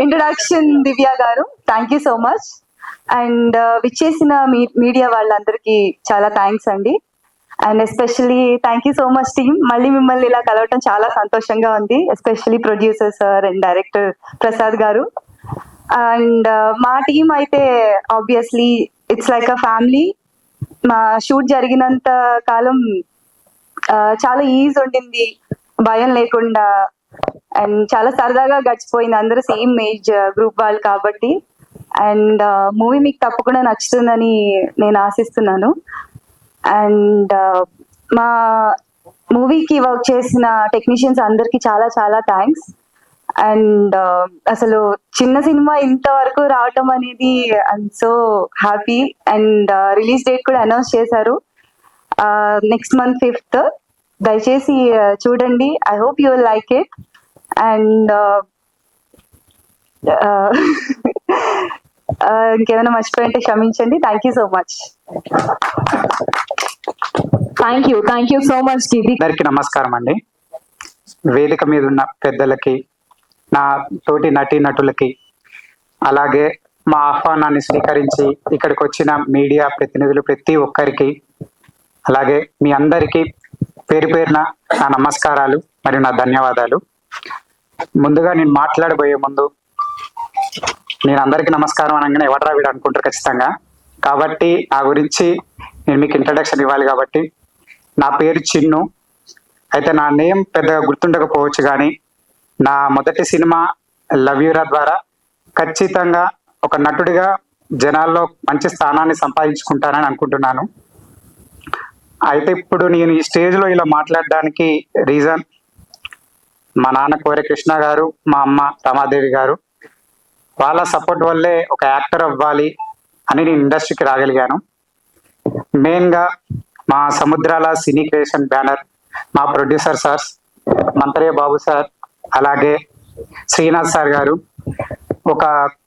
Introduction దివ్య గారు, thank you so much. And విచ్చేసిన media వాళ్ళందరికీ చాలా థ్యాంక్స్ అండి. And especially thank you so much team. మళ్ళీ మిమ్మల్ని ఇలా కలవటం చాలా సంతోషంగా ఉంది. Especially producer sir and director Prasad గారు. అండ్ మా టీం అయితే obviously it's like a family. మా షూట్ జరిగినంత కాలం చాలా ఈజ్ ఉండింది, భయం లేకుండా, అండ్ చాలా సరదాగా గడిచిపోయింది. అందరూ సేమ్ ఏజ్ గ్రూప్ వాళ్ళు కాబట్టి. అండ్ మూవీ మీకు తప్పకుండా నచ్చుతుందని నేను ఆశిస్తున్నాను. అండ్ మా మూవీకి వర్క్ చేసిన టెక్నీషియన్స్ అందరికి చాలా చాలా థ్యాంక్స్. అండ్ అసలు చిన్న సినిమా ఇంతవరకు రావటం అనేది I'm so happy. And release date కూడా అనౌన్స్ చేశారు, నెక్స్ట్ మంత్ 5th. దయచేసి చూడండి. I hope you will like it. And ఇంకేమైనా మర్చిపోయింటే క్షమించండి. Thank you so much. Thank you so much. అందరికి నమస్కారం అండి. వేదిక మీద ఉన్న పెద్దలకి, నా తోటి నటీనటులకి, అలాగే మా ఆహ్వానాన్ని స్వీకరించి ఇక్కడికి వచ్చిన మీడియా ప్రతినిధులు ప్రతి ఒక్కరికి, అలాగే మీ అందరికీ పేరు పేరున నా నమస్కారాలు మరియు నా ధన్యవాదాలు. ముందుగా నేను మాట్లాడబోయే ముందు, నేను అందరికీ నమస్కారం అనగానే ఎవడరా వీడు అనుకుంటారు ఖచ్చితంగా. కాబట్టి నా గురించి నేను మీకు ఇంట్రడక్షన్ ఇవ్వాలి. కాబట్టి నా పేరు చిన్ను. అయితే నా నేమ్ పెద్దగా గుర్తుండకపోవచ్చు, కానీ నా మొదటి సినిమా లవ్ యూరా ద్వారా ఖచ్చితంగా ఒక నటుడిగా జనాల్లో మంచి స్థానాన్ని సంపాదించుకుంటానని అనుకుంటున్నాను. అయితే ఇప్పుడు నేను ఈ స్టేజ్లో ఇలా మాట్లాడడానికి రీజన్ మా నాన్న కోరె కృష్ణ గారు, మా అమ్మ రమాదేవి గారు. వాళ్ళ సపోర్ట్ వల్లే ఒక యాక్టర్ అవ్వాలి అని నేను ఇండస్ట్రీకి రాగలిగాను. మెయిన్గా మా సముద్రాల సినీ క్రియేషన్ బ్యానర్, మా ప్రొడ్యూసర్ సార్స్ మంత్రయ్య బాబు సార్, అలాగే శ్రీనాథ్ సార్ గారు ఒక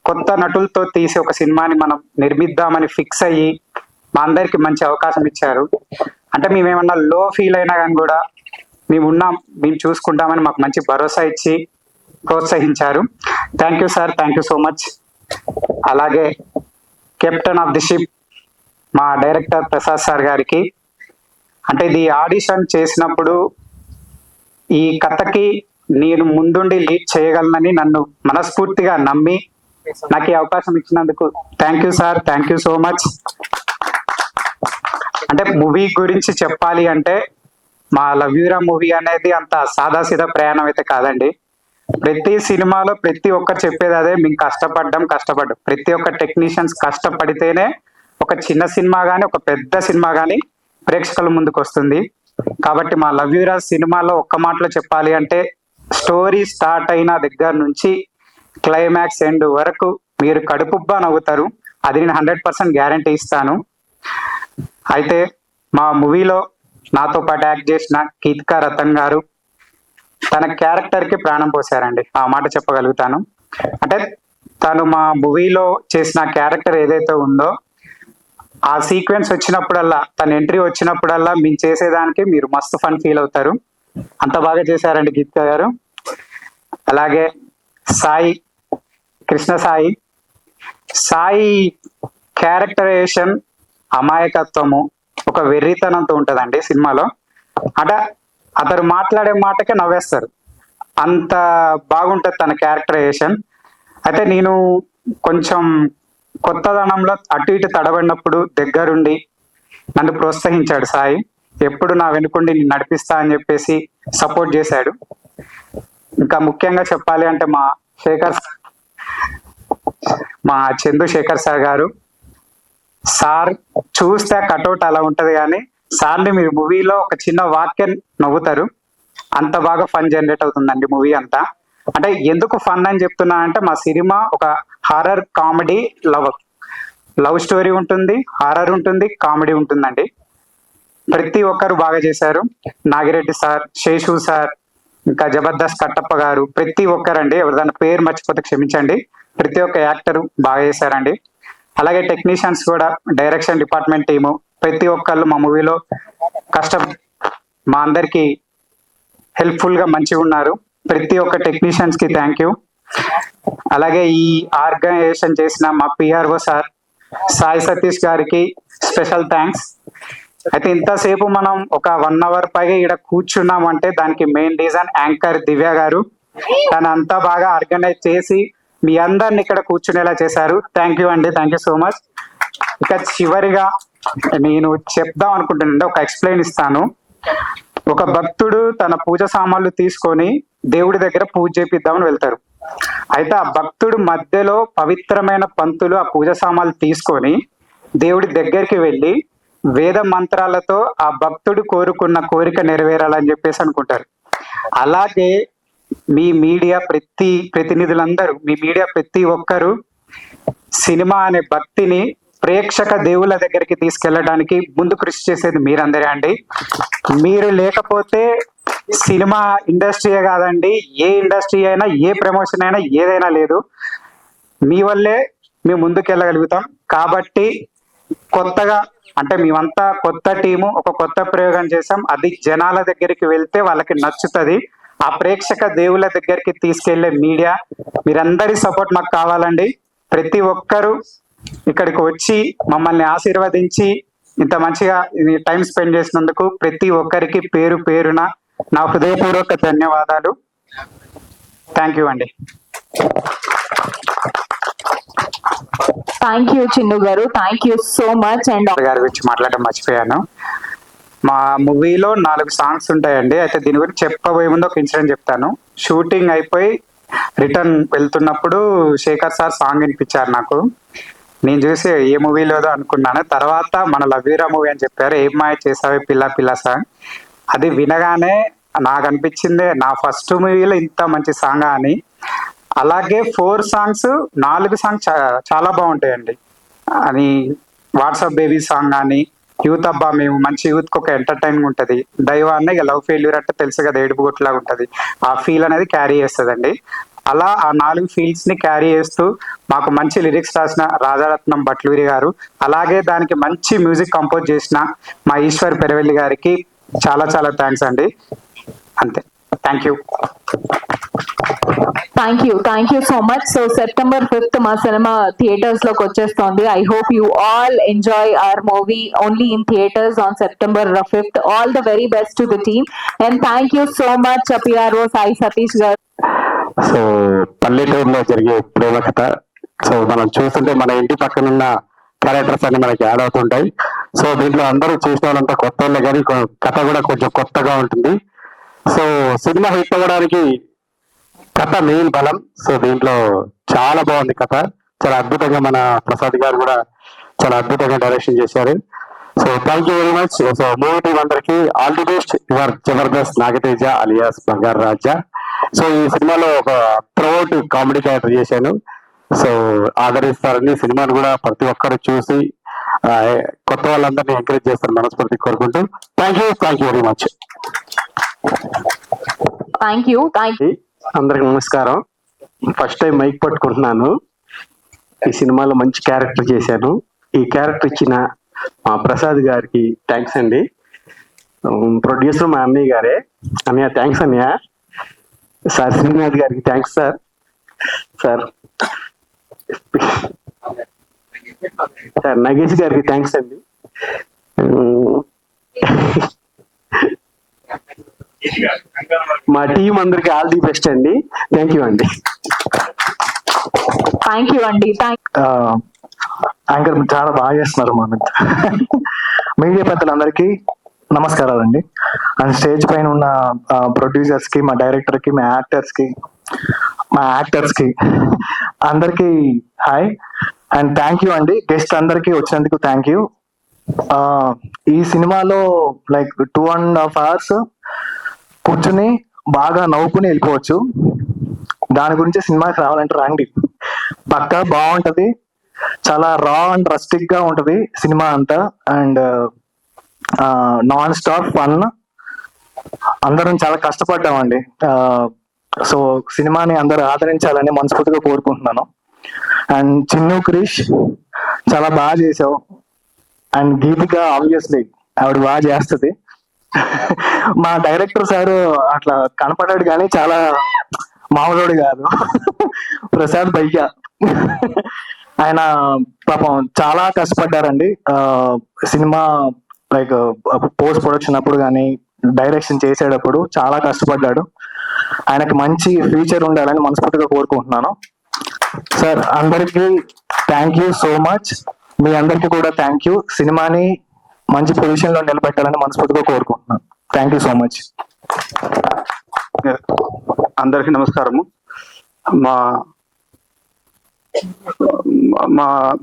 కొత్త నటులతో తీసి ఒక సినిమాని మనం నిర్మిద్దామని ఫిక్స్ అయ్యి మా అందరికి మంచి అవకాశం ఇచ్చారు. అంటే మేమేమన్నా లో ఫీల్ అయినా కానీ కూడా మేము చూసుకుంటామని మాకు మంచి భరోసా ఇచ్చి ప్రోత్సహించారు. Thank you sir, thank you so much. అలాగే కెప్టెన్ ఆఫ్ ది షిప్ మా డైరెక్టర్ ప్రసాద్ సార్ గారికి, అంటే ఇది ఆడిషన్ చేసినప్పుడు ఈ కథకి నేను ముందుండి లీడ్ చేయగలనని నన్ను మనస్ఫూర్తిగా నమ్మి నాకు ఈ అవకాశం ఇచ్చినందుకు thank you sir, thank you so much. అంటే మూవీ గురించి చెప్పాలి అంటే మా లవ్ యూరా మూవీ అనేది అంత సాదాసీదా ప్రయాణం అయితే కాదండి. ప్రతి సినిమాలో ప్రతి ఒక్కరు చెప్పేది అదే, మేము కష్టపడ్డాం. ప్రతి ఒక్క టెక్నీషియన్స్ కష్టపడితేనే ఒక చిన్న సినిమా కానీ ఒక పెద్ద సినిమా కానీ ప్రేక్షకుల ముందుకు వస్తుంది. కాబట్టి మా లవ్ యూరా సినిమాలో ఒక్క మాటలో చెప్పాలి అంటే, స్టోరీ స్టార్ట్ అయిన దగ్గర నుంచి క్లైమాక్స్ ఎండ్ వరకు మీరు కడుపుబ్బా నవ్వుతారు. అది నేను 100% గ్యారంటీ ఇస్తాను. అయితే మా మూవీలో నాతో పాటు యాక్ట్ చేసిన కీతికా రతన్ గారు తన క్యారెక్టర్కి ప్రాణం పోసారండి, ఆ మాట చెప్పగలుగుతాను. అంటే తను మా మూవీలో చేసిన క్యారెక్టర్ ఏదైతే ఉందో ఆ సీక్వెన్స్ వచ్చినప్పుడల్లా, తన ఎంట్రీ వచ్చినప్పుడల్లా మేము చేసేదానికి మీరు మస్తు ఫన్ ఫీల్ అవుతారు. అంత బాగా చేశారండి గీతికా గారు. అలాగే సాయి, కృష్ణ సాయి క్యారెక్టరైజేషన్, అమాయకత్వము, ఒక వెర్రితనంతో ఉంటుందండి సినిమాలో. అంటే అతను మాట్లాడే మాటకే నవ్వేస్తారు, అంత బాగుంటుంది తన క్యారెక్టరైజేషన్. అయితే నేను కొంచెం కొత్తదనంలో అటు ఇటు తడబడినప్పుడు దగ్గరుండి నన్ను ప్రోత్సహించాడు సాయి. ఎప్పుడు నా వెనుకుండి నేను నడిపిస్తా అని చెప్పేసి సపోర్ట్ చేశాడు. ఇంకా ముఖ్యంగా చెప్పాలి అంటే మా చంద్రశేఖర్ సార్ గారు. సార్ చూస్తే కటౌట్ అలా ఉంటది, కానీ సార్ని మీరు మూవీలో ఒక చిన్న వాక్యం నవ్వుతారు. అంత బాగా ఫన్ జనరేట్ అవుతుందండి మూవీ అంతా. అంటే ఎందుకు ఫన్ అని చెప్తున్నా అంటే, మా సినిమా ఒక హారర్ కామెడీ లవ్ స్టోరీ ఉంటుంది, హారర్ ఉంటుంది, కామెడీ ఉంటుందండి. ప్రతి ఒక్కరు బాగా చేశారు. నాగిరెడ్డి సార్, శేషు సార్, ఇంకా జబర్దస్త్ కట్టప్ప గారు, ప్రతి ఒక్కరండి. ఎవరిదైనా పేరు మర్చిపోతే క్షమించండి. ప్రతి ఒక్క యాక్టర్ బాగా చేశారండి. అలాగే టెక్నీషియన్స్ కూడా, డైరెక్షన్ డిపార్ట్మెంట్ టీము, ప్రతి ఒక్కళ్ళు మా మూవీలో మా అందరికి హెల్ప్ఫుల్ గా మంచిగా ఉన్నారు. ప్రతి ఒక్క టెక్నీషియన్స్ కి థ్యాంక్ యూ. అలాగే ఈ ఆర్గనైజేషన్ చేసిన మా పిఆర్ఓ సార్ సాయి సతీష్ గారికి స్పెషల్ థ్యాంక్స్. అయితే ఇంతసేపు మనం ఒక 1 అవర్ పైగా ఇక్కడ కూర్చున్నామంటే దానికి మెయిన్ రీజన్ యాంకర్ దివ్య గారు. తను అంతా బాగా ఆర్గనైజ్ చేసి మీ అందరిని ఇక్కడ కూర్చునేలా చేశారు. థ్యాంక్ యూ అండి, థ్యాంక్ యూ సో మచ్. ఇక చివరిగా నేను చెప్దాం అనుకుంటున్నాను, ఒక ఎక్స్ప్లెయిన్ ఇస్తాను. ఒక భక్తుడు తన పూజ సామాన్లు తీసుకొని దేవుడి దగ్గర పూజ చేపిద్దామని వెళ్తారు. అయితే ఆ భక్తుడు మధ్యలో పవిత్రమైన పంతులు ఆ పూజ సామాన్లు తీసుకొని దేవుడి దగ్గరికి వెళ్ళి వేద మంత్రాలతో ఆ భక్తుడు కోరుకున్న కోరిక నెరవేరాలని చెప్పేసి అనుకుంటారు. అలాగే మీ మీడియా ప్రతినిధులందరూ, మీ మీడియా ప్రతి ఒక్కరు సినిమా అనే భక్తిని ప్రేక్షక దేవుళ్ళ దగ్గరికి తీసుకెళ్ళడానికి ముందు కృషి చేసేది మీరందరే అండి. మీరు లేకపోతే సినిమా ఇండస్ట్రీయే కాదండి, ఏ ఇండస్ట్రీ అయినా, ఏ ప్రమోషన్ అయినా, ఏదైనా లేదు. మీ వల్లే మేము ముందుకెళ్ళగలుగుతాం. కాబట్టి కొత్తగా అంటే మేమంతా కొత్త టీము, ఒక కొత్త ప్రయోగం చేసాం. అది జనాల దగ్గరికి వెళ్తే వాళ్ళకి నచ్చుతుంది. ఆ ప్రేక్షక దేవుళ్ళ దగ్గరికి తీసుకెళ్లే మీడియా మీరందరి సపోర్ట్ మాకు కావాలండి. ప్రతి ఒక్కరూ ఇక్కడికి వచ్చి మమ్మల్ని ఆశీర్వదించి ఇంత మంచిగా టైం స్పెండ్ చేసినందుకు ప్రతి ఒక్కరికి పేరు పేరున నా హృదయపూర్వక ధన్యవాదాలు. థ్యాంక్ యూ అండి. థ్యాంక్ యూ చిన్ను గారు, thank you so much. And గారి గురించి మాట్లాడడం మర్చిపోయాను. మా మూవీలో 4 సాంగ్స్ ఉంటాయండి. అయితే దీని గురించి చెప్పబోయే ముందు ఒక ఇన్సిడెంట్ చెప్తాను. షూటింగ్ అయిపోయి రిటర్న్ వెళ్తున్నప్పుడు శేఖర్ సార్ సాంగ్ వినిపించారు నాకు. నేను చూసి ఏ మూవీలోదో అనుకున్నాను. తర్వాత మన లవ్వీరా మూవీ అని చెప్పారు, ఏం మాయ చేసావే పిల్ల పిల్ల సాంగ్. అది వినగానే నాకు అనిపించింది నా ఫస్ట్ మూవీలో ఇంత మంచి సాంగ్ అని. అలాగే 4 సాంగ్స్ 4 సాంగ్స్ చాలా బాగుంటాయండి. అని వాట్సాప్ బేబీ సాంగ్ కానీ, యూత్ అబ్బా మేము మంచి యూత్ కి ఒక ఎంటర్టైన్మెంట్ ఉంటుంది. దైవాన్ని ఇక లవ్ ఫెయిల్యూర్ అంటే తెలుసు కదా, ఏడుపు గుట్లాగా ఉంటుంది. ఆ ఫీల్ అనేది క్యారీ చేస్తుందండి. అలా ఆ 4 ఫీల్డ్స్ ని క్యారీ చేస్తూ మాకు మంచి లిరిక్స్ రాసిన రాజారత్నం భట్లూరి గారు, అలాగే దానికి మంచి మ్యూజిక్ కంపోజ్ చేసిన మా ఈశ్వర్ పెరవెల్లి గారికి చాలా చాలా థ్యాంక్స్ అండి. అంతే, thank you. Thank you so much. So September 5th మా సినిమా థియేటర్స్ లోకి వచ్చేస్తోంది. I hope you all enjoy our movie only in theatres on September 5th. All the very best to the team and thank you so much PRO Sai Satish garu. So పల్లెటూరులో జరిగే ప్రేమ కథ. So మనం చూస్తుంటే మన ఇంటి పక్కన ఉన్న క్యారెక్టర్స్ అన్ని మనకి యాడ్ అవుతుంటాయి. సో దీంట్లో అందరూ చూసిన వాళ్ళంతా కొత్త వాళ్ళే, కానీ కథ కూడా కొంచెం కొత్తగా ఉంటుంది. సో సినిమా హిట్ అవ్వడానికి కథ మెయిన్ బలం. సో దీంట్లో చాలా బాగుంది కథ, చాలా అద్భుతంగా మన ప్రసాద్ గారు కూడా చాలా అద్భుతంగా డైరెక్షన్ చేశారు. So thank you very much. So movie team అందరికి all the best. Your Jabardasth Nagateja alias Bangaru Raja. So ఈ సినిమాలో ఒక త్రోట్ కామెడీ క్యారెక్టర్ చేశాను. సో ఆదరిస్తారని, సినిమాను కూడా ప్రతి ఒక్కరు చూసి కొత్త వాళ్ళందరినీ ఎంకరేజ్ చేస్తారు మనస్ఫూర్తి కోరుకుంటూ thank you very much. Thank you. అందరికి నమస్కారం. ఫస్ట్ టైం మైక్ పట్టుకుంటున్నాను. ఈ సినిమాలో మంచి క్యారెక్టర్ చేశాను. ఈ క్యారెక్టర్ ఇచ్చిన మా ప్రసాద్ గారికి థ్యాంక్స్ అండి. ప్రొడ్యూసర్ మా అన్నయ్య గారే. అన్నయ్య థ్యాంక్స్ అన్నయ్య. సార్ శ్రీనాథ్ గారికి థ్యాంక్స్ సార్. సార్ నగేష్ గారికి థ్యాంక్స్ అండి. మా టీం అందరికి ఆల్ ది బెస్ట్ అండి. థ్యాంక్ యూ అండి. థ్యాంక్ యూ అండి. యాంకర్ చాలా బాగా చేస్తున్నారు. మా మీడియా పెద్దలందరికీ నమస్కారాలండి. అండ్ స్టేజ్ పైన ఉన్న ప్రొడ్యూసర్స్ కి, మా డైరెక్టర్ కి, మా యాక్టర్స్ కి అందరికి హాయ్ అండ్ థ్యాంక్ యూ అండి. గెస్ట్ అందరికి వచ్చినందుకు థ్యాంక్ యూ. ఈ సినిమాలో లైక్ 2.5 hours కూర్చుని బాగా నవ్వుకుని వెళ్ళిపోవచ్చు. దాని గురించి సినిమాకి రావాలంటే రండి, పక్కా బాగుంటది. చాలా రా అండ్ రస్టిక్ గా ఉంటది సినిమా అంతా. And non stop fun. అందరం చాలా కష్టపడ్డామండి. సో సినిమాని అందరూ ఆదరించాలని మనస్ఫూర్తిగా కోరుకుంటున్నాను. అండ్ చిన్ను క్రిష్ చాలా బాగా చేసావు. అండ్ గీతిక ఆబ్వియస్లీ ఆవిడ బాగా చేస్తుంది. మా డైరెక్టర్ సార్ అట్లా కనపడాడు కానీ చాలా మామూలుడు కాదు. ప్రసాద్ భయ్య. ఆయన పాపం చాలా కష్టపడ్డారండి. సినిమా లైక్ పోస్ట్ ప్రొడక్షన్ అప్పుడు కానీ డైరెక్షన్ చేసేటప్పుడు చాలా కష్టపడ్డాడు. ఆయనకి మంచి ఫ్యూచర్ ఉండాలని మనస్ఫూర్తిగా కోరుకుంటున్నాను. సార్ అందరికీ థ్యాంక్ యూ సో మచ్. మీ అందరికీ కూడా థ్యాంక్ యూ. సినిమాని మంచి పొజిషన్ లో నిలబెట్టాలని మనస్ఫూర్తిగా కోరుకుంటున్నాను. Thank you so much. అందరికీ నమస్కారము.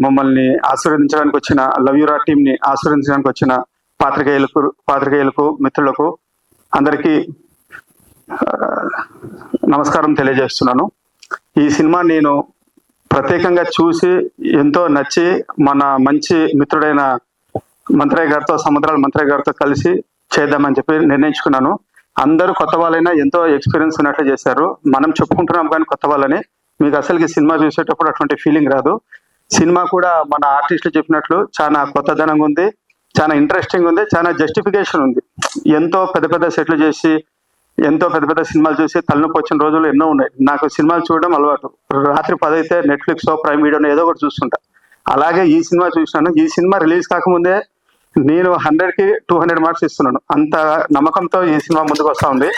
మమ్మల్ని ఆశీర్వదించడానికి వచ్చిన లవ్ యూరా టీమ్ ని ఆశీర్వదించడానికి వచ్చిన పాత్రికేయులకు మిత్రులకు అందరికీ నమస్కారం తెలియజేస్తున్నాను. ఈ సినిమా నేను ప్రత్యేకంగా చూసి ఎంతో నచ్చి మన మంచి మిత్రుడైన మంత్రయ్య గారితో, సముద్రాల మంత్రయ్య గారితో కలిసి చేద్దామని చెప్పి నిర్ణయించుకున్నాను. అందరూ కొత్త వాళ్ళైనా ఎంతో ఎక్స్పీరియన్స్ ఉన్నట్లు చేశారు. మనం చెప్పుకుంటున్నాం కానీ కొత్త వాళ్ళని, మీకు అసలుకి సినిమా చూసేటప్పుడు అటువంటి ఫీలింగ్ రాదు. సినిమా కూడా మన ఆర్టిస్టులు చెప్పినట్లు చాలా కొత్తదనంగా ఉంది, చాలా ఇంట్రెస్టింగ్ ఉంది, చాలా జస్టిఫికేషన్ ఉంది. ఎంతో పెద్ద పెద్ద సెట్లు చేసి ఎంతో పెద్ద పెద్ద సినిమాలు చూసి తలనొప్పి వచ్చిన రోజులు ఎన్నో ఉన్నాయి. నాకు సినిమాలు చూడడం అలవాటు. రాత్రి 10 అయితే నెట్ఫ్లిక్స్ ప్రైమ్ వీడియోలో ఏదో ఒకటి చూస్తుంటా. అలాగే ఈ సినిమా చూసినాను. ఈ సినిమా రిలీజ్ కాకముందే నేను 100కి 200 మార్క్స్ ఇస్తున్నాను. అంత నమ్మకంతో ఈ సినిమా ముందుకు వస్తా ఉంది.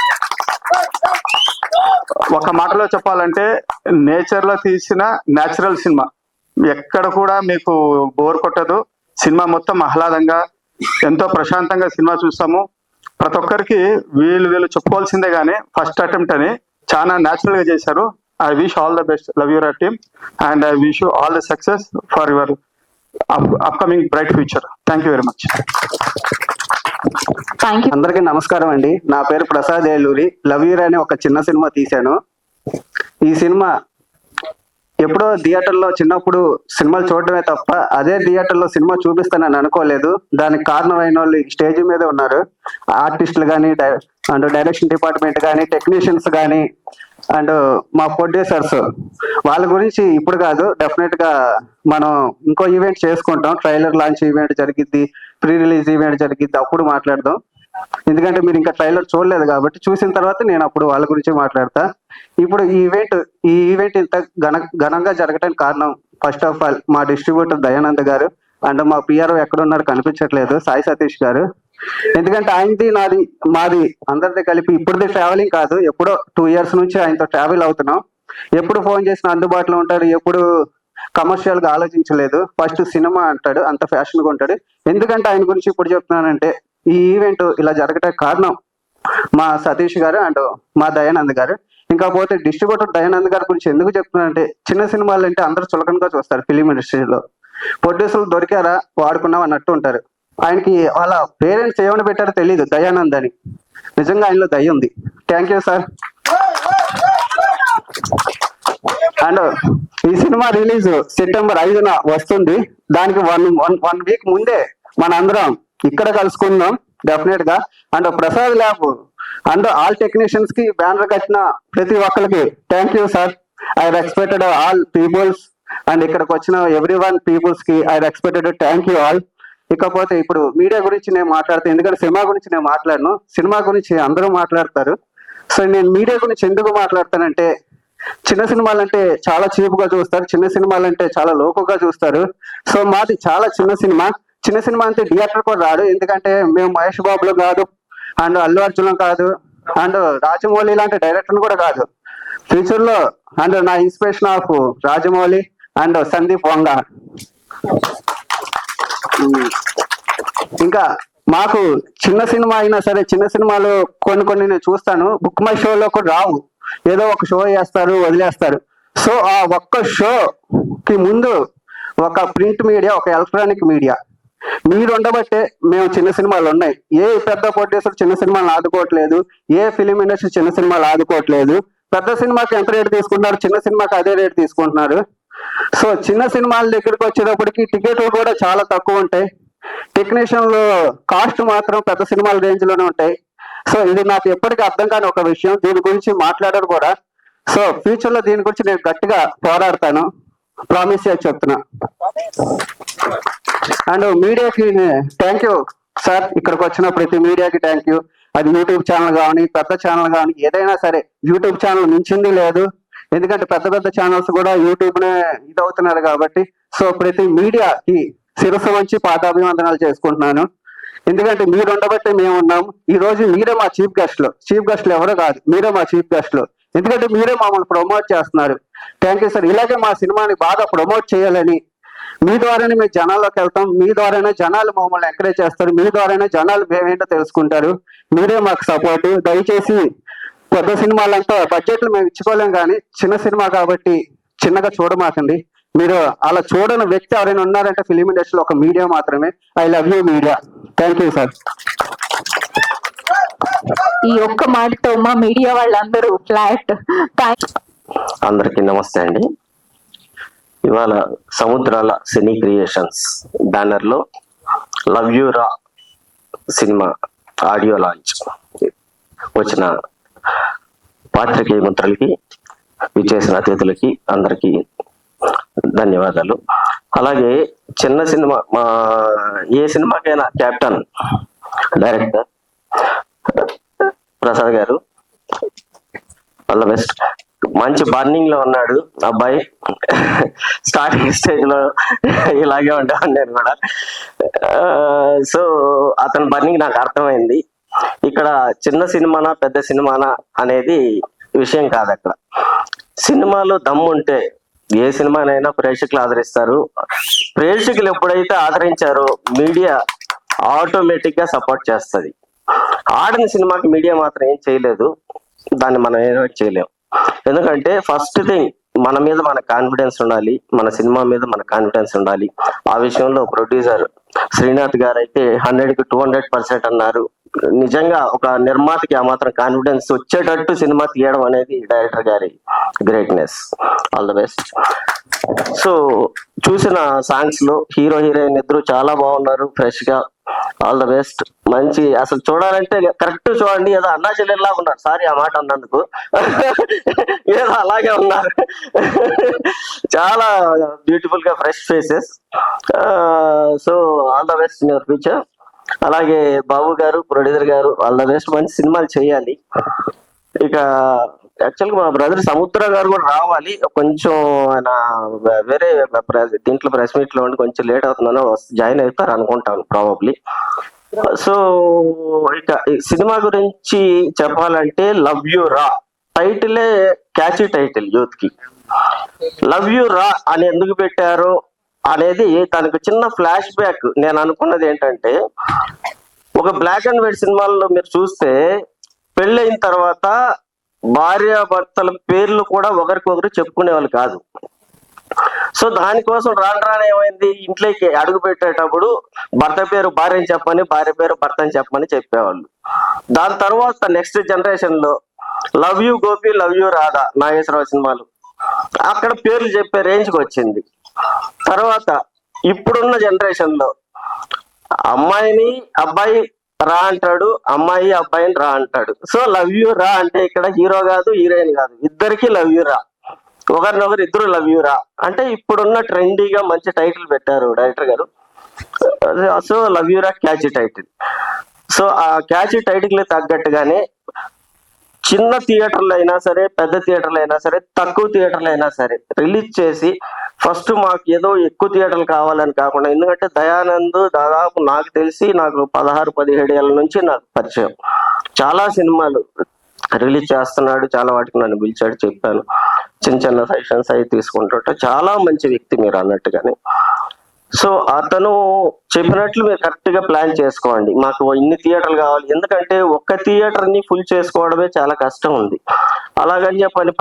ఒక మాటలో చెప్పాలంటే నేచర్ లో తీసిన న్యాచురల్ సినిమా. ఎక్కడ కూడా మీకు బోర్ కొట్టదు. సినిమా మొత్తం ఆహ్లాదంగా ఎంతో ప్రశాంతంగా సినిమా చూస్తాము. ప్రతి ఒక్కరికి వీళ్ళు చెప్పుకోవాల్సిందే కానీ ఫస్ట్ అటెంప్ట్ అని చాలా న్యాచురల్ గా చేశారు. I wish all the best love యూరా team and I wish you all the success for your upcoming bright future. Thank you very much. అందరికీ నమస్కారం అండి. నా పేరు ప్రసాద్ ఏలూరి. లవ్ యూరా అని ఒక చిన్న సినిమా తీశాను. ఈ సినిమా ఎప్పుడో థియేటర్లో చిన్నప్పుడు సినిమాలు చూడడమే తప్ప అదే థియేటర్లో సినిమా చూపిస్తానని అనుకోలేదు. దానికి కారణమైన వాళ్ళు స్టేజ్ మీదే ఉన్నారు. ఆర్టిస్టులు కానీ అండ్ డైరెక్షన్ డిపార్ట్మెంట్ కానీ టెక్నీషియన్స్ కానీ అండ్ మా ప్రొడ్యూసర్స్. వాళ్ళ గురించి ఇప్పుడు కాదు, డెఫినెట్ గా మనం ఇంకో ఈవెంట్ చేసుకుంటాం. ట్రైలర్ లాంచ్ ఈవెంట్ జరిగిద్ది, ప్రీ రిలీజ్ ఈవెంట్ జరిగిద్ది, అప్పుడు మాట్లాడదాం. ఎందుకంటే మీరు ఇంకా ట్రైలర్ చూడలేదు కాబట్టి చూసిన తర్వాత నేను అప్పుడు వాళ్ళ గురించి మాట్లాడతా. ఇప్పుడు ఈ ఈవెంట్ ఇంత ఘనంగా జరగడానికి కారణం ఫస్ట్ ఆఫ్ ఆల్ మా డిస్ట్రిబ్యూటర్ దయానంద్ గారు అండ్ మా పిఆర్ఓ ఎక్కడున్నారు కనిపించట్లేదు, సాయి సతీష్ గారు. ఎందుకంటే ఆయనది మాది అందరిది కలిపి ఇప్పుడుది ట్రావెలింగ్ కాదు, ఎప్పుడో 2 years నుంచి ఆయనతో ట్రావెల్ అవుతున్నాం. ఎప్పుడు ఫోన్ చేసినా అందుబాటులో ఉంటాడు, ఎప్పుడు కమర్షియల్ గా ఆలోచించలేదు. ఫస్ట్ సినిమా అంటాడు, అంత ఫ్యాషన్ గా ఉంటాడు. ఎందుకంటే ఆయన గురించి ఇప్పుడు చెప్తున్నానంటే ఈ ఈవెంట్ ఇలా జరగడానికి కారణం మా సతీష్ గారు అండ్ మా దయానంద్ గారు. ఇంకా పోతే డిస్ట్రిబ్యూటర్ దయానంద్ గారి గురించి ఎందుకు చెప్తున్నానంటే చిన్న సినిమాలు అంటే అందరూ చులకనగా చూస్తారు ఫిలిం ఇండస్ట్రీలో. ప్రొడ్యూసర్లు దొరికారా వాడుకున్నాం అన్నట్టు ఉంటారు. ఆయనకి వాళ్ళ పేరెంట్స్ ఏమని పెట్టారో తెలియదు, దయానంద్ అని. నిజంగా ఆయనలో దయ ఉంది. Thank you sir. అండ్ ఈ సినిమా రిలీజ్ సెప్టెంబర్ 5న వస్తుంది. దానికి వన్ వీక్ ముందే మన అందరం ఇక్కడ కలుసుకుందాం డెఫినెట్ గా. And Prasad lab and all technicians కి బ్యానర్ కట్టిన ప్రతి ఒక్కరికి thank you sir. I respected all peoples and ఇక్కడికి వచ్చిన ఎవ్రీ1 పీపుల్స్ కి I respected thank you all. ఇకపోతే ఇప్పుడు మీడియా గురించి నేను మాట్లాడతాను, ఎందుకంటే సినిమా గురించి నేను మాట్లాడను, సినిమా గురించి అందరూ మాట్లాడతారు. సో నేను మీడియా గురించి ఎందుకు మాట్లాడతానంటే చిన్న సినిమాలంటే చాలా చీపుగా చూస్తారు, చిన్న సినిమాలంటే చాలా లోకుగా చూస్తారు. సో మాది చాలా చిన్న సినిమా. చిన్న సినిమా అంటే థియేటర్ కూడా రాడు, ఎందుకంటే మేము మహేష్ బాబులు కాదు అండ్ అల్లు అర్జున్ కాదు అండ్ రాజమౌళి లాంటి డైరెక్టర్ కూడా కాదు. ఫ్యూచర్ లో అండ్ నా inspiration of Rajamouli and Sandeep Vanga. ఇంకా మాకు చిన్న సినిమా అయినా సరే, చిన్న సినిమాలు కొన్ని నేను చూస్తాను, బుక్ మై షోలో కూడా రావు, ఏదో ఒక షో చేస్తారు వదిలేస్తారు. సో ఆ ఒక్క షోకి ముందు ఒక ప్రింట్ మీడియా, ఒక ఎలక్ట్రానిక్ మీడియా మీరు ఉండబట్టే మేము చిన్న సినిమాలు ఉన్నాయి. ఏ పెద్ద ప్రొడ్యూసర్ చిన్న సినిమాలు ఆదుకోవట్లేదు, ఏ ఫిలిం ఇండస్ట్రీ చిన్న సినిమాలు ఆదుకోవట్లేదు. పెద్ద సినిమాకి ఎంత రేటు తీసుకుంటున్నారు, చిన్న సినిమాకి అదే రేటు తీసుకుంటున్నారు. సో చిన్న సినిమాల దగ్గరికి వచ్చేటప్పటికి టికెట్లు కూడా చాలా తక్కువ ఉంటాయి, టెక్నీషియన్లు కాస్ట్ మాత్రం పెద్ద సినిమాల రేంజ్ లోనే ఉంటాయి. సో ఇది నాకు ఎప్పటికీ అర్థం కాని ఒక విషయం, దీని గురించి మాట్లాడారు కూడా. సో ఫ్యూచర్ లో దీని గురించి నేను గట్టిగా పోరాడతాను, ప్రామిస్ చేసి చెప్తున్నా. అండ్ మీడియాకి థ్యాంక్ యూ సార్. ఇక్కడికి వచ్చిన ప్రతి మీడియాకి థ్యాంక్ యూ. అది యూట్యూబ్ ఛానల్ కానీ పెద్ద ఛానల్ కానీ ఏదైనా సరే, యూట్యూబ్ ఛానల్ మించింది లేదు, ఎందుకంటే పెద్ద పెద్ద ఛానల్స్ కూడా యూట్యూబ్ నే ఇదవుతున్నారు కాబట్టి సో ప్రతి మీడియాకి శిరస్సు వంచి పాదాభివందనాలు చేసుకుంటున్నాను. ఎందుకంటే మీరు ఉండబట్టే మేము ఉన్నాం. ఈ రోజు మీరే మా చీఫ్ గెస్ట్లు ఎవరో కాదు, మీరే మా చీఫ్ గెస్ట్లు. ఎందుకంటే మీరే మమ్మల్ని ప్రమోట్ చేస్తున్నారు. Thank you sir. ఇలాగే మా సినిమాని బాగా ప్రమోట్ చేయాలని, మీ ద్వారానే మేము జనాల్లోకి వెళ్తాం, మీ ద్వారానే జనాలు మమ్మల్ని ఎంకరేజ్ చేస్తారు, మీ ద్వారానే జనాలు మేమేంటో తెలుసుకుంటారు. మీరే మాకు సపోర్ట్. దయచేసి పెద్ద సినిమాలంతా బడ్జెట్లు మేము ఇచ్చుకోలేం, కానీ చిన్న సినిమా కాబట్టి చిన్నగా చూడమాకండి. మీరు అలా చూడని వ్యక్తి ఎవరైనా ఉన్నారంటే ఫిలిం ఇండస్ట్రీలో ఒక మీడియా మాత్రమే. I love you media. Thank you sir. ఈ ఒక్క మాటతో మా మీడియా వాళ్ళందరూ ఫ్లాట్. అందరికీ నమస్తే అండి. ఇవాళ సముద్రాల సినీ క్రియేషన్స్ బ్యానర్ లో లవ్ యూ రా సినిమా ఆడియో లాంచ్ వచ్చిన పాత్రికేయ మిత్రులకి, విచ్చేసిన అతిథులకి అందరికీ ధన్యవాదాలు. అలాగే చిన్న సినిమా, మా ఏ సినిమాకైనా కెప్టెన్ డైరెక్టర్ ప్రసాద్ గారు, ఆల్ ద బెస్ట్. మంచి బర్నింగ్ లో ఉన్నాడు అబ్బాయి. స్టార్టింగ్ స్టేజ్ లో ఇలాగే ఉంటాను నేను కూడా. సో అతని బర్నింగ్ నాకు అర్థమైంది. ఇక్కడ చిన్న సినిమానా పెద్ద సినిమానా అనేది విషయం కాదు. అక్కడ సినిమాలో దమ్ము ఉంటే ఏ సినిమానైనా ప్రేక్షకులు ఆదరిస్తారు. ప్రేక్షకులు ఎప్పుడైతే ఆదరించారో మీడియా ఆటోమేటిక్ గా సపోర్ట్ చేస్తుంది. ఆడిన సినిమాకి మీడియా మాత్రం ఏం చేయలేదు, దాన్ని మనం ఏదో చేయలేం. ఎందుకంటే ఫస్ట్ థింగ్ మన మీద మన కాన్ఫిడెన్స్ ఉండాలి, మన సినిమా మీద మన కాన్ఫిడెన్స్ ఉండాలి. ఆ విషయంలో ప్రొడ్యూసర్ శ్రీనాథ్ గారు అయితే 100కి 200% అన్నారు. నిజంగా ఒక నిర్మాతకి ఆ మాత్రం కాన్ఫిడెన్స్ వచ్చేటట్టు సినిమా తీయడం అనేది డైరెక్టర్ గారి greatness. All the best. So చూసిన సాంగ్స్ లో హీరో హీరోయిన్ ఇద్దరు చాలా బాగున్నారు, ఫ్రెష్ గా. All the best. మంచి అసలు చూడాలంటే కరెక్ట్ చూడండి. ఏదో అన్నా చెల్లెల్లా ఉన్నారు, సారీ ఆ మాట అన్నందుకు. ఏదో అలాగే ఉన్నారు. చాలా బ్యూటిఫుల్ గా fresh faces. So all the best in your future. అలాగే బాబు గారు, ప్రొడ్యూసర్ గారు, ఆల్ ద బెస్ట్. మంచి సినిమాలు చేయాలి. ఇక యాక్చువల్ గా మా బ్రదర్ సముద్ర గారు కూడా రావాలి. కొంచెం ఆయన వేరే దీంట్లో ప్రెస్ మీట్ లో ఉండి కొంచెం లేట్ అవుతుందని జాయిన్ అవుతారు అనుకుంటాను ప్రాబబ్లీ. సో ఇక ఈ సినిమా గురించి చెప్పాలంటే లవ్ యూ రా టైటిలే క్యాచీ టైటిల్. యూత్ కి లవ్ యూ రా అని ఎందుకు పెట్టారో అనేది దానికి చిన్న ఫ్లాష్ బ్యాక్. నేను అనుకున్నది ఏంటంటే, ఒక బ్లాక్ అండ్ వైట్ సినిమాల్లో మీరు చూస్తే పెళ్ళైన తర్వాత భార్యాభర్తల పేర్లు కూడా ఒకరికొకరు చెప్పుకునే వాళ్ళు కాదు. సో దానికోసం రాను ఏమైంది, ఇంట్లోకి అడుగు పెట్టేటప్పుడు భర్త పేరు భార్యని చెప్పని, భార్య పేరు భర్తని చెప్పమని చెప్పేవాళ్ళు. దాని తర్వాత నెక్స్ట్ జనరేషన్ లో love you Gopi, love you Radha, Nageswara Rao సినిమాలు, అక్కడ పేర్లు చెప్పే రేంజ్కి వచ్చింది. తర్వాత ఇప్పుడున్న జనరేషన్ లో అమ్మాయిని అబ్బాయి రా అంటాడు, అమ్మాయి అబ్బాయిని రా అంటాడు. సో లవ్ యూ రా అంటే ఇక్కడ హీరో కాదు, హీరోయిన్ కాదు, ఇద్దరికి లవ్ యూ రా. ఒకరినొకరు ఇద్దరు లవ్ యూ రా అంటే ఇప్పుడున్న ట్రెండీగా మంచి టైటిల్ పెట్టారు డైరెక్టర్ గారు. సో లవ్ యూ రా క్యాచీ టైటిల్. సో ఆ క్యాచీ టైటిల్ తగ్గట్టుగానే చిన్న థియేటర్లు అయినా సరే, పెద్ద థియేటర్లు అయినా సరే, తక్కువ థియేటర్లు అయినా సరే రిలీజ్ చేసి ఫస్ట్ మాకు ఏదో ఎక్కువ థియేటర్లు కావాలని కాకుండా, ఎందుకంటే దయానంద్ దాదాపు నాకు తెలిసి నాకు 16-17 ఏళ్ళ నుంచి నాకు పరిచయం. చాలా సినిమాలు రిలీజ్ చేస్తున్నాడు, చాలా వాటికి నన్ను పిలిచాడు, చెప్పాను, చిన్న చిన్న సజెషన్స్ అవి తీసుకుంటుంటే చాలా మంచి వ్యక్తి మీరు అన్నట్టుగానే. సో అతను చెప్పినట్లు మీరు కరెక్ట్ గా ప్లాన్ చేసుకోండి. మాకు ఇన్ని థియేటర్లు కావాలి, ఎందుకంటే ఒక్క థియేటర్ ని ఫుల్ చేసుకోవడమే చాలా కష్టం ఉంది. అలాగని చెప్పని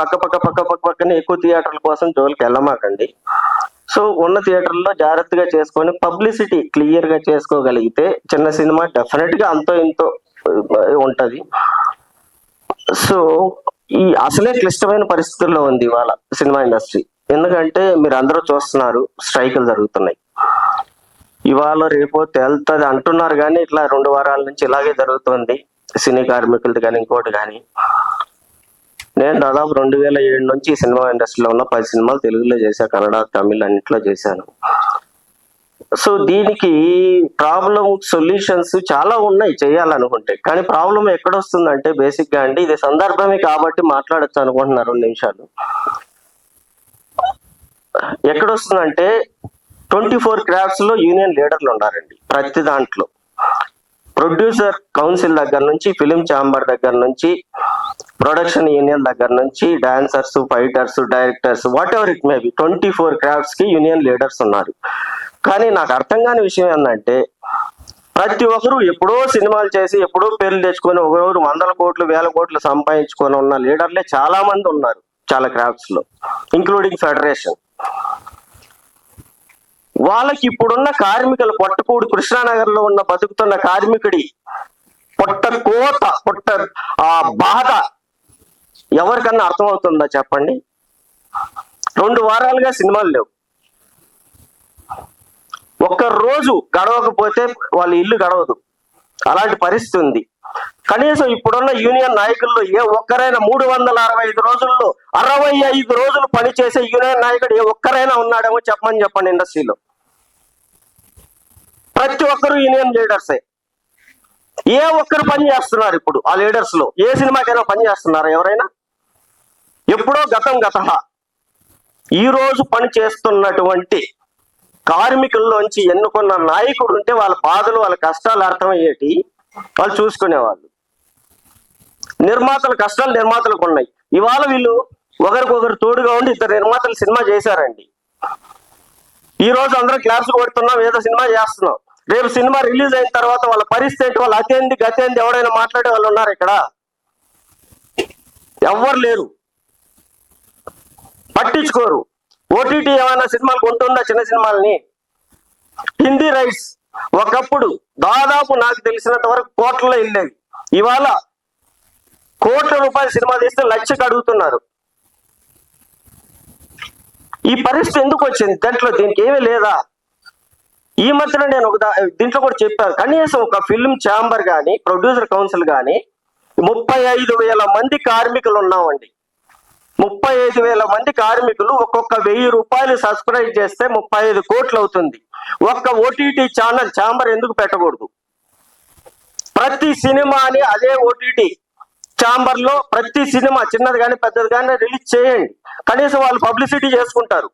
పక్కనే ఎక్కువ థియేటర్ల కోసం జోలికి వెళ్ళమాకండి. సో ఉన్న థియేటర్లో జాగ్రత్తగా చేసుకొని పబ్లిసిటీ క్లియర్ గా చేసుకోగలిగితే చిన్న సినిమా డెఫినెట్ గా అంతో ఇంతో ఉంటది. సో ఈ అసలే క్లిష్టమైన పరిస్థితుల్లో ఉంది ఇవాళ సినిమా ఇండస్ట్రీ. ఎందుకంటే మీరు అందరూ చూస్తున్నారు, స్ట్రైకులు జరుగుతున్నాయి. ఇవాళ రేపో తేలుతుంది అంటున్నారు, కానీ ఇట్లా 2 వారాల నుంచి ఇలాగే జరుగుతుంది సినీ కార్మికులది కానీ ఇంకోటి కానీ. నేను దాదాపు 2007 నుంచి ఈ సినిమా ఇండస్ట్రీలో ఉన్న 10 సినిమాలు తెలుగులో చేశాను, కన్నడ, తమిళ్ అన్నింటిలో చేశాను. సో దీనికి ప్రాబ్లం సొల్యూషన్స్ చాలా ఉన్నాయి చేయాలనుకుంటే, కానీ ప్రాబ్లం ఎక్కడొస్తుందంటే బేసిక్ గా అండి, ఇది సందర్భమే కాబట్టి మాట్లాడచ్చు అనుకుంటున్నారు 2 నిమిషాలు. ఎక్కడొస్తుందంటే 24 క్రాఫ్ట్స్ లో యూనియన్ లీడర్లు ఉన్నారండి ప్రతి దాంట్లో. ప్రొడ్యూసర్ కౌన్సిల్ దగ్గర నుంచి, ఫిలిం ఛాంబర్ దగ్గర నుంచి, ప్రొడక్షన్ యూనియన్ దగ్గర నుంచి, dancers, fighters, directors, what ever it may be, 24 crafts కి యూనియన్ లీడర్స్ ఉన్నారు. కానీ నాకు అర్థం కాని విషయం ఏంటంటే, ప్రతి ఒక్కరు ఎప్పుడో సినిమాలు చేసి ఎప్పుడో పేర్లు తెచ్చుకొని ఒకరోజు 100 కోట్లు 1000 కోట్లు సంపాదించుకొని ఉన్న లీడర్లే చాలా మంది ఉన్నారు చాలా క్రాఫ్ట్స్ లో, ఇంక్లూడింగ్ ఫెడరేషన్. వాళ్ళకి ఇప్పుడున్న కార్మికులు, పొట్టకూడు కృష్ణానగర్ లో ఉన్న బతుకుతున్న కార్మికుడి పొట్ట కోత, పొట్ట ఆ బాధ ఎవరికన్నా అర్థమవుతుందా చెప్పండి? 2 వారాలుగా సినిమాలు లేవు. ఒక్క రోజు గడవకపోతే వాళ్ళ ఇల్లు గడవదు, అలాంటి పరిస్థితి ఉంది. కనీసం ఇప్పుడున్న యూనియన్ నాయకుల్లో ఏ ఒక్కరైనా 365 రోజుల్లో 65 రోజులు పనిచేసే యూనియన్ నాయకుడు ఏ ఒక్కరైనా ఉన్నాడేమో చెప్పండి ఇండస్ట్రీలో. ప్రతి ఒక్కరు యూనియన్ లీడర్సే. ఏ ఒక్కరు పని చేస్తున్నారు ఇప్పుడు ఆ లీడర్స్ లో? ఏ సినిమాకైనా పని చేస్తున్నారా ఎవరైనా? ఎప్పుడో గత ఈ రోజు పని చేస్తున్నటువంటి కార్మికుల్లోంచి ఎన్నుకున్న నాయకుడు ఉంటే వాళ్ళ బాధలు, వాళ్ళ కష్టాలు అర్థమయ్యేటి వాళ్ళు చూసుకునేవాళ్ళు. నిర్మాతల కష్టాలు నిర్మాతలకు ఉన్నాయి. ఇవాళ వీళ్ళు ఒకరికొకరు తోడుగా ఉండి 2 నిర్మాతలు సినిమా చేశారండి. ఈ రోజు అందరం క్లాప్స్ కొడుతున్నాం, ఏదో సినిమా చేస్తున్నాం. రేపు సినిమా రిలీజ్ అయిన తర్వాత వాళ్ళ పరిస్థితి ఏంటి? వాళ్ళు అతేంది గతేంది ఎవరైనా మాట్లాడే వాళ్ళు ఉన్నారు ఇక్కడ? ఎవ్వరు లేరు, పట్టించుకోరు. ఓటీటీ ఏమైనా సినిమాలు కొంటుందా చిన్న సినిమాలని? హిందీ రైట్స్ ఒకప్పుడు దాదాపు నాకు తెలిసినంత వరకు కోట్లలో వెళ్ళేవి. ఇవాళ కోట్ల రూపాయల సినిమా తీస్తే లక్షకు అడుగుతున్నారు. ఈ పరిస్థితి ఎందుకు వచ్చింది? దీనికి ఏమీ లేదా? ఈ మధ్యన నేను దీంట్లో కూడా చెప్పాను, కనీసం ఒక ఫిల్మ్ ఛాంబర్ కానీ, ప్రొడ్యూసర్ కౌన్సిల్ కానీ 35,000 మంది కార్మికులు ఉన్నామండి. 35,000 మంది కార్మికులు ఒక్కొక్క 1000 రూపాయలు సబ్స్క్రైబ్ చేస్తే 35 కోట్లు అవుతుంది. ఒక్క ఓటీటీ ఛాంబర్ ఎందుకు పెట్టకూడదు? ప్రతి సినిమాని అదే ఓటీటీ ఛాంబర్ లో ప్రతి సినిమా చిన్నది కానీ పెద్దది కానీ రిలీజ్ చేయండి. కనీసం వాళ్ళు పబ్లిసిటీ చేసుకుంటారు,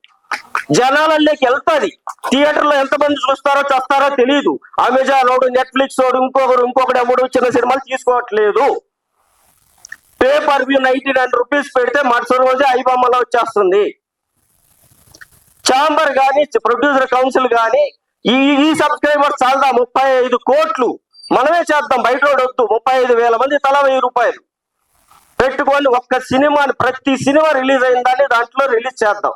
జనాలలోకి వెళ్తాది. థియేటర్ లో ఎంతమంది చూస్తారో చేస్తారో తెలియదు. అమెజాన్ వాడు, నెట్ఫ్లిక్స్ వాడు, ఇంకొకడు ఎవడు చిన్న సినిమాలు తీసుకోవట్లేదు. పేపర్ వ్యూ 99 రూపీస్ పెడితే మరుసటి రోజే ఐబొమ్మలో వచ్చేస్తుంది. ఛాంబర్ కానీ, ప్రొడ్యూసర్ కౌన్సిల్ కానీ ఈ సబ్స్క్రైబర్స్ చాలదా? 35 కోట్లు మనమే చేద్దాం, బయట వద్దు. 35,000 మంది తలా 1000 రూపాయలు పెట్టుకొని ఒక్క సినిమాని, ప్రతి సినిమా రిలీజ్ అయిందని దాంట్లో రిలీజ్ చేద్దాం.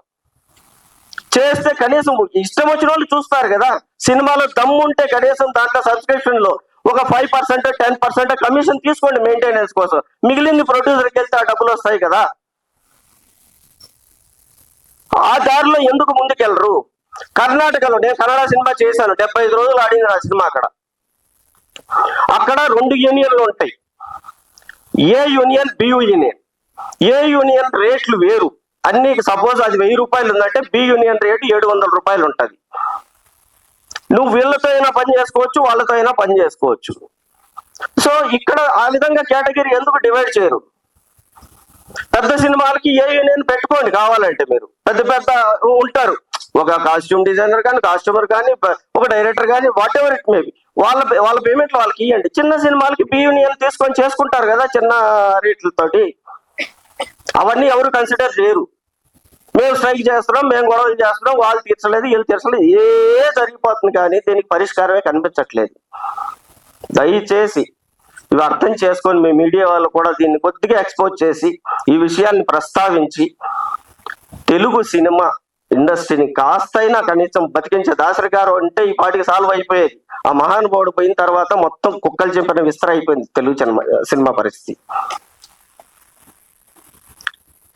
చేస్తే కనీసం ఇష్టం వచ్చిన వాళ్ళు చూస్తారు కదా. సినిమాలో దమ్ము ఉంటే కనీసం దాంట్లో సబ్స్క్రిప్షన్ లో ఒక 5% 10% కమిషన్ తీసుకోండి మెయింటెనెన్స్ కోసం. మిగిలింది ప్రొడ్యూసర్కి వెళ్తే ఆ డబ్బులు వస్తాయి కదా. ఆ దారిలో ఎందుకు ముందుకెళ్ళరు? కర్ణాటకలో నేను కన్నడ సినిమా చేశాను, 75 రోజులు ఆడింది ఆ సినిమా. అక్కడ 2 యూనియన్లు ఉంటాయి, A union, B union. A union రేట్లు వేరు అన్ని. సపోజ్ అది 1000 రూపాయలు ఉందంటే బి యూనియన్ రేటు 700 రూపాయలు ఉంటది. నువ్వు వీళ్ళతో అయినా పని చేసుకోవచ్చు, వాళ్ళతో అయినా పని చేసుకోవచ్చు. సో ఇక్కడ ఆ విధంగా కేటగిరీ ఎందుకు డివైడ్ చేయరు? పెద్ద సినిమాలకి ఏ యూనియన్ పెట్టుకోండి కావాలంటే. మీరు పెద్ద ఉంటారు, ఒక కాస్ట్యూమ్ డిజైనర్ కానీ, కాస్ట్యూమర్ కానీ, ఒక డైరెక్టర్ కానీ, వాట్ ఎవర్ ఇట్ మేబీ, వాళ్ళ పేమెంట్లు వాళ్ళకి ఇవ్వండి. చిన్న సినిమాలకి బి యూనియన్ తీసుకొని చేసుకుంటారు కదా చిన్న రేట్లతోటి. అవన్నీ ఎవరు కన్సిడర్ చేయరు. మేము స్ట్రైక్ చేస్తున్నాం, మేము గొడవలు చేస్తున్నాం, వాళ్ళు తీర్చలేదు, వీళ్ళు తీర్చలేదు, జరిగిపోతుంది. కానీ దీనికి పరిష్కారమే కనిపించట్లేదు. దయచేసి ఇవి అర్థం చేసుకొని మీ మీడియా వాళ్ళు కూడా దీన్ని కొద్దిగా ఎక్స్పోజ్ చేసి ఈ విషయాన్ని ప్రస్తావించి తెలుగు సినిమా ఇండస్ట్రీని కాస్తైనా కనీసం బతికించే. దాసరి గారు అంటే ఈ పాటికి సాల్వ్ అయిపోయేది. ఆ మహానుభావుడు పోయిన తర్వాత మొత్తం కుక్కలు చింపిన విస్తర అయిపోయింది తెలుగు సినిమా పరిస్థితి.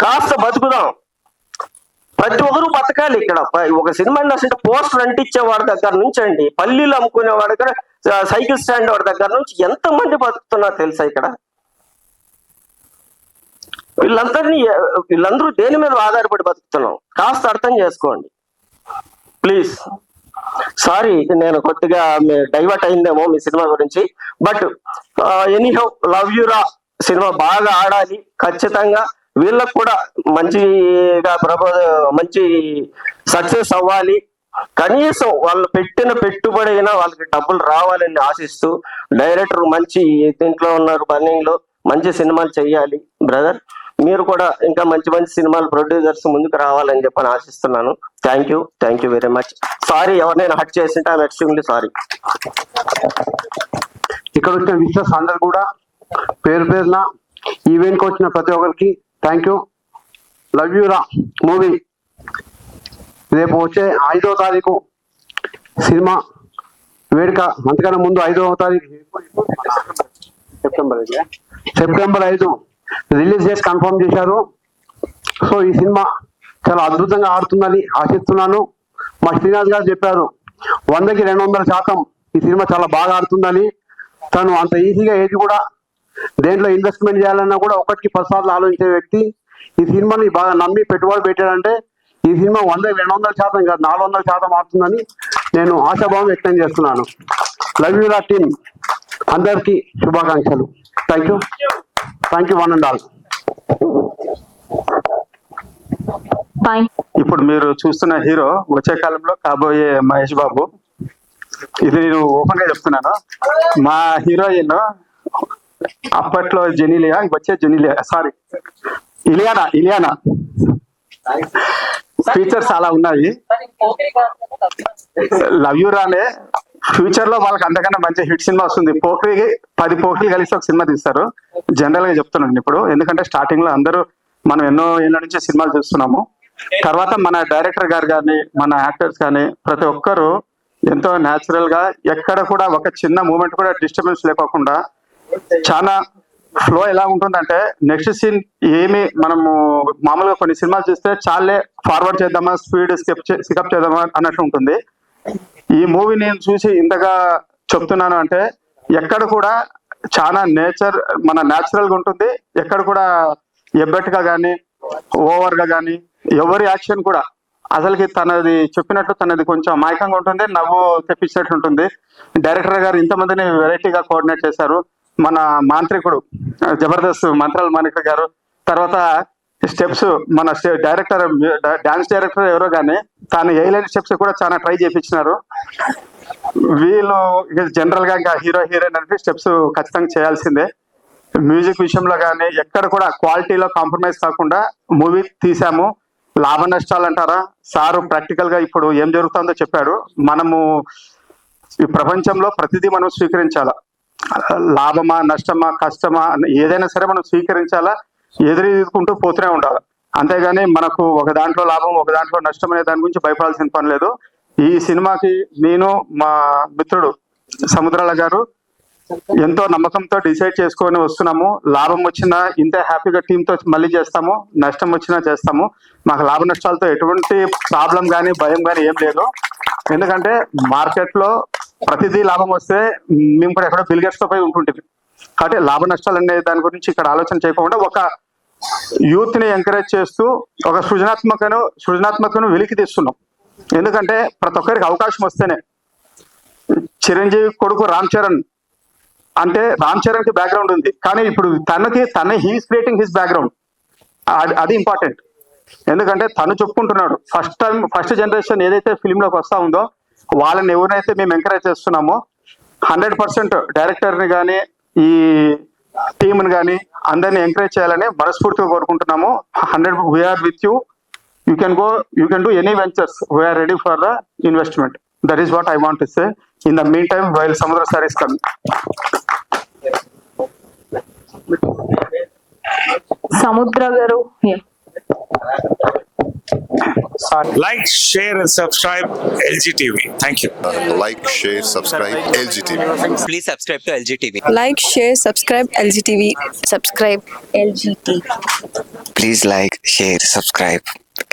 కాస్త బతుకుదాం, ప్రతి ఒక్కరు బతకాలి. ఇక్కడ ఒక సినిమా ఇండస్ట్రీ పోస్టర్ అంటించేవాడి దగ్గర నుంచి అండి, పల్లీలు అమ్ముకునేవాడి దగ్గర, సైకిల్ స్టాండ్ వాడి దగ్గర నుంచి ఎంతమంది బతుకుతున్నారు తెలుసా ఇక్కడ? వీళ్ళందరూ దేని మీద ఆధారపడి బతుకుతున్నాం? కాస్త అర్థం చేసుకోండి ప్లీజ్. సారీ, నేను కొద్దిగా డైవర్ట్ అయిందేమో మీ సినిమా గురించి. బట్ ఎనీహౌ, లవ్ యూ రా సినిమా బాగా ఆడాలి ఖచ్చితంగా. వీళ్ళకు కూడా మంచిగా మంచి సక్సెస్ అవ్వాలి. కనీసం వాళ్ళు పెట్టిన పెట్టుబడి అయినా వాళ్ళకి డబ్బులు రావాలని ఆశిస్తూ, డైరెక్టర్ మంచి దీంట్లో ఉన్నారు, బర్నింగ్ లో మంచి సినిమాలు చెయ్యాలి బ్రదర్. మీరు కూడా ఇంకా మంచి మంచి సినిమాలు ప్రొడ్యూసర్స్ ముందుకు రావాలని చెప్పని ఆశిస్తున్నాను. Thank you very much. Sorry ఎవరినైనా హట్ చేసింటే ఐఎమ్ ఎక్స్ట్రీమ్లీ సారీ. ఇక్కడ వచ్చిన విజిటర్స్ అందరు కూడా పేరు పేరున ఈవెంట్కి వచ్చిన ప్రతి ఒక్కరికి థ్యాంక్ యూ. లవ్ యూ రా మూవీ రేపు వచ్చే 5వ తారీఖు సినిమా వేడుక. అంతకన్నా ముందు 5వ తారీఖు సెప్టెంబర్ 5 రిలీజ్ డేట్ కన్ఫర్మ్ చేశారు. సో ఈ సినిమా చాలా అద్భుతంగా ఆడుతుందని ఆశిస్తున్నాను. మా శ్రీనాథ్ గారు చెప్పారు 100కి 200% ఈ సినిమా చాలా బాగా ఆడుతుందని. తను అంత ఈజీగా ఏది కూడా దేంట్లో ఇన్వెస్ట్మెంట్ చేయాలన్నా కూడా 1కి 10 సార్లు ఆలోచించే వ్యక్తి. ఈ సినిమాని బాగా నమ్మి పెట్టుబడి పెట్టాడంటే ఈ సినిమా 100కి 200% కాదు 400% ఆడుతుందని నేను ఆశాభావం వ్యక్తం చేస్తున్నాను. లవ్ యూ రా టీమ్ అందరికీ శుభాకాంక్షలు. Thank you one and all. ఇప్పుడు మీరు చూస్తున్న హీరో వచ్చే కాలంలో కాబోయే మహేష్ బాబు. ఇది నేను ఓపెన్ గా చెప్తున్నాను. మా హీరోయిన్ అప్పట్లో జెనీలియా, వచ్చే జెనీలియా సారీ ఇలియానా ఫీచర్స్ అలా ఉన్నాయి. లవ్ యూ రానే ఫ్యూచర్ లో వాళ్ళకి అంతకన్నా మంచి హిట్ సినిమా వస్తుంది. 10 పోకిరీలు కలిసి ఒక సినిమా తీస్తారు. జనరల్ గా చెప్తున్నాను ఇప్పుడు, ఎందుకంటే స్టార్టింగ్ లో అందరూ మనం ఎన్నో ఏళ్ళ నుంచి సినిమాలు చూస్తున్నాము. తర్వాత మన డైరెక్టర్ గారు కానీ మన యాక్టర్స్ కానీ ప్రతి ఒక్కరు ఎంతో న్యాచురల్ గా ఎక్కడ కూడా ఒక చిన్న మూమెంట్ కూడా డిస్టర్బెన్స్ లేకోకుండా చాలా ఫ్లో ఎలా ఉంటుందంటే నెక్స్ట్ సీన్ ఏమి మనము మామూలుగా కొన్ని సినిమాలు చూస్తే చాలే ఫార్వర్డ్ చేద్దామా, స్పీడ్ స్కిప్ చేద్దామా అన్నట్టు ఉంటుంది. ఈ మూవీ నేను చూసి ఇంతగా చెప్తున్నాను అంటే ఎక్కడ కూడా చాలా మన న్యాచురల్ గా ఉంటుంది. ఎక్కడ కూడా ఎబ్బెట్టుగా కానీ ఓవర్ గా కానీ ఎవరి యాక్షన్ కూడా అసలుకి తనది చెప్పినట్టు తనది కొంచెం అమాయకంగా ఉంటుంది, నవ్వు తెప్పించినట్టు ఉంటుంది. డైరెక్టర్ గారు ఇంతమందిని వెరైటీగా కోఆర్డినేట్ చేశారు. మన మాంత్రికుడు జబర్దస్త్ మంత్రాల మాణిక్ గారు, తర్వాత స్టెప్స్ మన డైరెక్టర్ డాన్స్ డైరెక్టర్ ఎవరో కానీ తాను వేయలేని స్టెప్స్ కూడా చాలా ట్రై చేయించినారు. వీళ్ళు జనరల్ గా ఇంకా హీరోయిన్ అంటే స్టెప్స్ ఖచ్చితంగా చేయాల్సిందే. మ్యూజిక్ విషయంలో కానీ ఎక్కడ కూడా క్వాలిటీలో కాంప్రమైజ్ కాకుండా మూవీ తీసాము. లాభ నష్టాలు అంటారా, సారు ప్రాక్టికల్ గా ఇప్పుడు ఏం జరుగుతుందో చెప్పాడు. మనము ఈ ప్రపంచంలో ప్రతిదీ మనం స్వీకరించాలా, లాభమా నష్టమా కష్టమా ఏదైనా సరే మనం స్వీకరించాలా, ఎదురుకుంటూ పోతూనే ఉండాలి. అంతేగాని మనకు ఒక దాంట్లో లాభం ఒక దాంట్లో నష్టం అనే దాని గురించి భయపడాల్సిన పని లేదు. ఈ సినిమాకి నేను మా మిత్రుడు సముద్రాల గారు ఎంతో నమ్మకంతో డిసైడ్ చేసుకొని వస్తున్నాము. లాభం వచ్చినా ఇంతే హ్యాపీగా టీంతో మళ్ళీ చేస్తాము, నష్టం వచ్చినా చేస్తాము. మాకు లాభ నష్టాలతో ఎటువంటి ప్రాబ్లం కానీ భయం కానీ ఏం లేదు. ఎందుకంటే మార్కెట్ లో ప్రతిదీ లాభం వస్తే మేము కూడా ఎక్కడో బిల్గేట్స్ తో పోయి ఉంటుంటుంది. కాబట్టి లాభ నష్టాలు అనే దాని గురించి ఇక్కడ ఆలోచన చేయకుండా ఒక యూత్ ని ఎంకరేజ్ చేస్తూ ఒక సృజనాత్మకను వెలికి తీస్తున్నాం. ఎందుకంటే ప్రతి ఒక్కరికి అవకాశం వస్తేనే. చిరంజీవి కొడుకు రామ్ చరణ్ అంటే రామ్ చరణ్ కి బ్యాక్గ్రౌండ్ ఉంది, కానీ ఇప్పుడు హీఈస్ క్రియేటింగ్ హిస్ బ్యాక్గ్రౌండ్. అది ఇంపార్టెంట్. ఎందుకంటే తను చెప్పుకుంటున్నాడు ఫస్ట్ జనరేషన్ ఏదైతే ఫిల్మ్ లోకి వస్తా ఉందో వాళ్ళని ఎవరినైతే మేము ఎంకరేజ్ చేస్తున్నామో 100% డైరెక్టర్ ని కానీ ఈ టీమ్ ని కానీ అందరినీ ఎంకరేజ్ చేయాలని మనస్ఫూర్తిగా కోరుకుంటున్నాము. 100 we're with you. You can do any ventures. We're ready for the investment. That is what I want to say. In the mean time while Samudra sir is coming. Samudra గారు, like, share and subscribe LGTV. Thank you. Like, share, subscribe LGTV. Please subscribe to LGTV. Like, share, subscribe LGTV. Subscribe LGTV. Please like, share, subscribe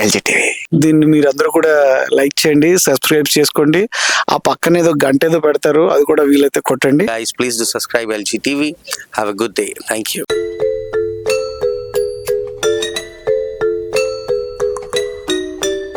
LGTV. దీన్ని మీరందరూ కూడా like చేయండి, subscribe చేసుకోండి. ఆ పక్కన ఏదో గంట ఏదో పెడతారు, అది కూడా వీలైతే కొట్టండి. Guys, please do subscribe LGTV. Have a good day. Thank you.